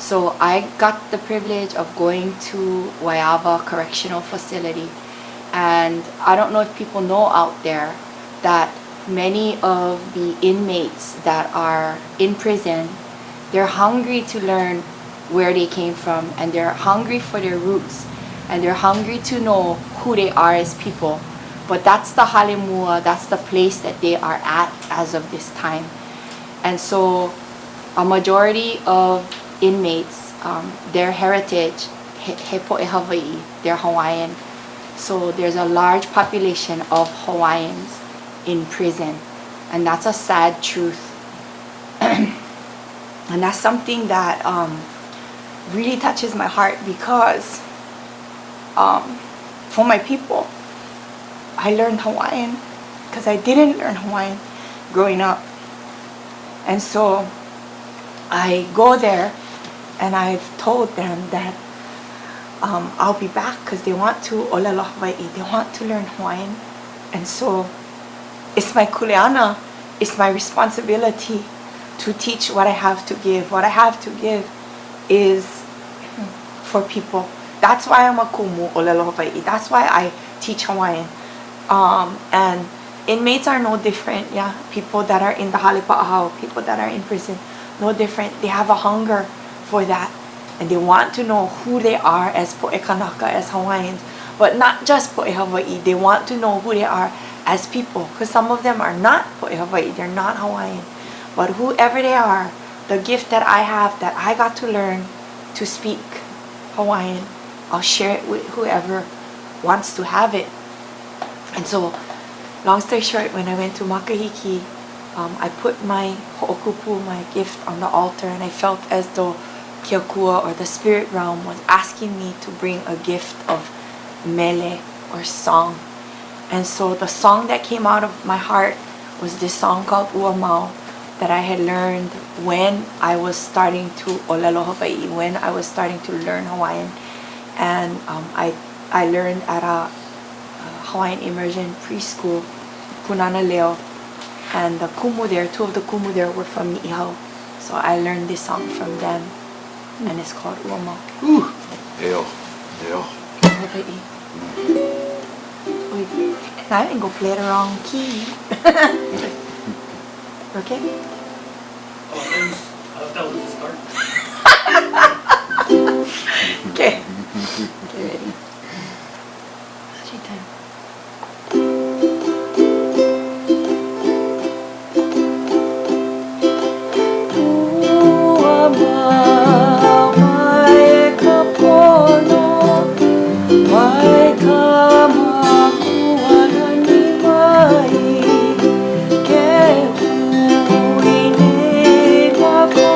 So I got the privilege of going to Waiava Correctional Facility. And I don't know if people know out there that many of the inmates that are in prison, they're hungry to learn where they came from, and they're hungry for their roots, and they're hungry to know who they are as people. But that's the halimua, that's the place that they are at as of this time. And so a majority of inmates, their heritage, he po'e Hawaii, they're Hawaiian. So there's a large population of Hawaiians in prison, and that's a sad truth. And that's something that really touches my heart, because for my people, I learned Hawaiian because I didn't learn Hawaiian growing up. And so I go there and I've told them that I'll be back because they want to olelo Hawaii, they want to learn Hawaiian. And so it's my kuleana, it's my responsibility to teach what I have to give. What I have to give is for people. That's why I'm a kumu olelo Hawaii. That's why I teach Hawaiian. And inmates are no different, yeah. People that are in the halipa'ahau, people that are in prison, no different. They have a hunger for that, and they want to know who they are as po'e kanaka, as Hawaiians. But not just po'e Hawaii, they want to know who they are as people, because some of them are not po'e Hawaii, they're not Hawaiian. But whoever they are, the gift that I have, that I got to learn to speak Hawaiian, I'll share it with whoever wants to have it. And so, long story short, when I went to Makahiki, I put my ho'okupu, my gift, on the altar, and I felt as though Keokua, or the spirit realm, was asking me to bring a gift of mele, or song. And so the song that came out of my heart was this song called Uamau, that I had learned when I was starting to olelo Hawaii, when I was starting to learn Hawaiian. And I learned at a Hawaiian immersion preschool, Punana Leo, and the kumu there, two of the kumu there were from Ni'ihau. So I learned this song from them, and it's called Uamau. Eo. Hawaii. And I didn't go play the wrong key. Okay? That was the start. Okay. Get ready. She time. Ke hui nei wako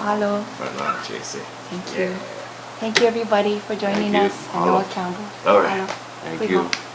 Mahalo. Right on, Tracie. Thank you. Thank you, everybody, for joining Thank you. us. And Mahalo. Noah Campbell. All right. Mahalo. Thank We you. go.